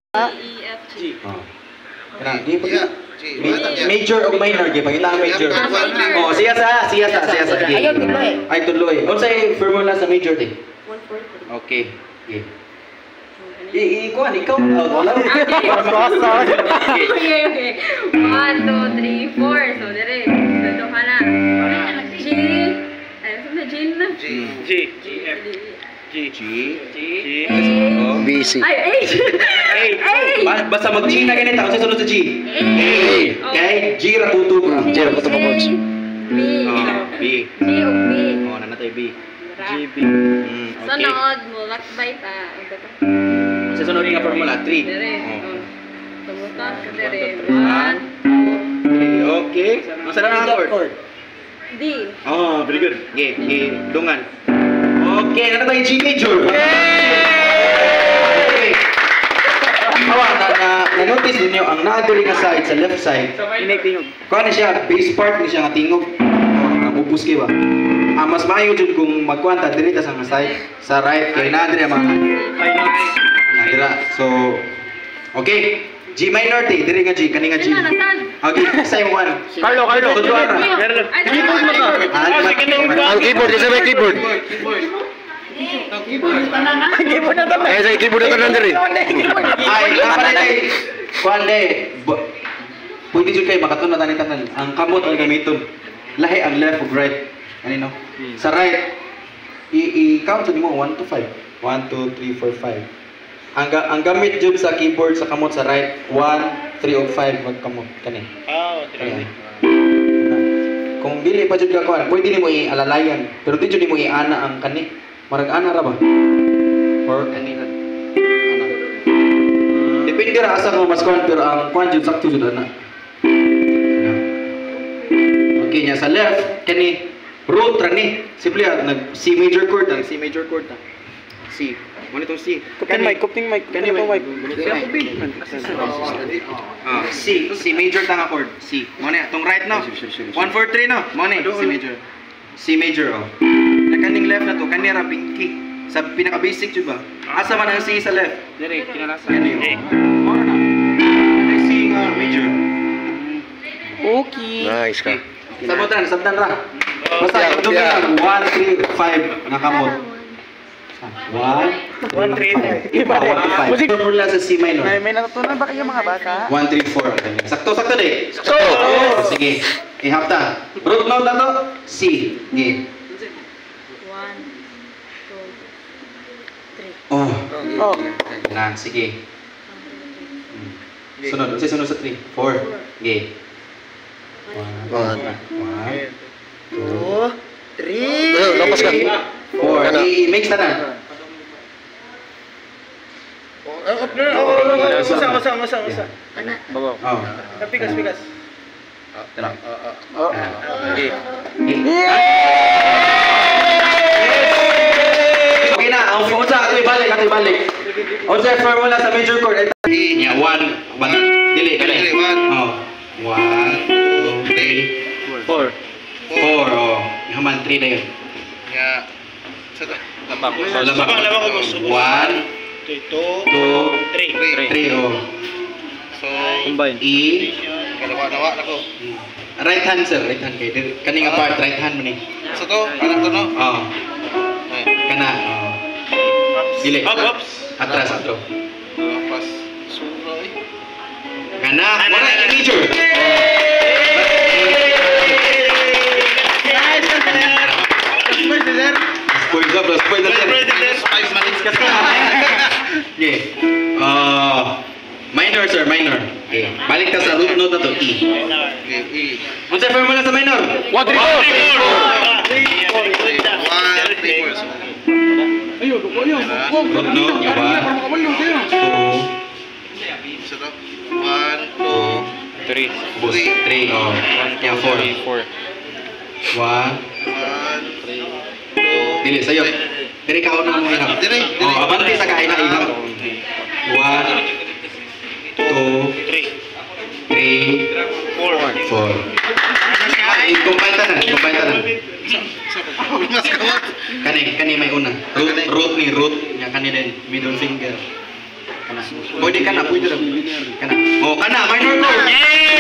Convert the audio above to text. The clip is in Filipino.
E, F, G. Major o minor, pakita ang major. Oh, siya sa. Ay tuloy. Unsay formula sa major din? 1, 4, 3. Okay. Ikuan, ikaw. Wala. Okay. 1, 2, 3, 4. So, dire. Duduha na. G. Ano sa G na? G, F, G, B, C. Ay, H. Basta mag-G na ganito. Kasi sunod sa G. A. Okay? G rakuto bro. G rakuto mo, boss. B. B. G o B. Oh, nanatay B. G, B. Okay. Sunod mo, lakbay ta. Kasi sunod nga formula 3. Dire. Tumutan ka dire. 1, 2. Okay. Masa na ang chord? D. Oh, very good. Okay, dungan. Okay, ano tayo G major? Okay. Na-notice ninyo ang naadiri nga side sa left side. Kuha na siya, base part ni siya nga tingog. Nabubus kayo ba? Mas maayo dyan kung magkwanta diri ta sa side sa right kay naadiri ang mga nadira. So, okay. G minor te, diri nga G, kani nga G. Okay, same one. Carlo. Tudwa ra. Keyboard mo ka. Ang keyboard, isa may keyboard. Keyboard na tanan. Ay, sa keyboard na tanan diri. Ay, naparay. Kuande, pwede dyan kayo makatun na tanan. Ang kamot ang gamiton. Lahi ang left ug right. Ano? Sa right, i-count mo 1 to 5. 1, 2, 3, 4, 5. Ang gamit dyan sa keyboard sa kamot sa right, 1, 3, o 5 magkamot kani. Kung dili pa jud ka kuan, pwede nimo i-alalayan, pero di jud nimo i-ana ang kani. Marag ana ra ba? Or kani ra. Ana. Depende ra asa ka mas kuan, pero ang kuan jud sakto jud ana. Okay, nya sa left kani root ra ni. Simple nag C major chord, ang C major chord ta. C. Mo nitong C. Kupting mic. Kani mic. C major ta nga chord. C. Mo ni tong right no. 1 4 3 no. Mo ni C major. C major oh. Nakaning left na to kani ra pinky. Sa pinaka basic jud ba? Asa man ang C sa left? Dire, kinalasa. Kani oh. Mo na. Kani C nga major. Okay. Nice ka. Sabtan ra. Basta ito lang 1 3 5 nakamot. 1, 1, 3, 4. 5. Formula sa C minor. May natutunan ba kayo mga bata? 1, 3, 4. Sakto di. Sakto. Sige. Ihapta. Root note na to. C. Sige. 1, 2, 3. Oh. Oh. Na, sige. Sunod. Sunod sa 3. 4. Sige. 1, 2, 3. Lapas ka. 4. I-mix na na. Masa. Oh. Pikas. Tara. Okay na, ang unsa ato ibalik. Unsa formula sa major chord? Nya 1. Dili. 1. Oh. 1, 2, 3, 4. 4. Oh. Haman 3 na yun. Ya. Labak ko. 1, 2, 3. Oh. So, Combine. E. kalawa na ko. Right hand sir, right hand kay kani nga part right hand mo ni. So to, anak to no? Oh. Kana. Oh. Dili. Atras ato. Lapas. Sura eh. Kana. Wala ni major. Spoiler sir. Spice manis ka. Okay. Minor sir, minor. Okay. Balik ta sa root note na to, E. E. Unsa formula sa minor? 1, 3, 4. 1, 3, 4. Root note, nga ba? 2, So to, 1, 2, 3. bus, 3, oh. Kaya 4. 1, 1, 3, 2. dili, sayo. Dili ka unang mo hinap. Dili. Oh, abante sa kain na hinap. 1, 2, 3, 4. I-combine ta na. Mas kawat. Kani may una. Root ni root. Nya kani din middle finger. Pwede ka na, pwede na. Kana. Oh, kana, minor code.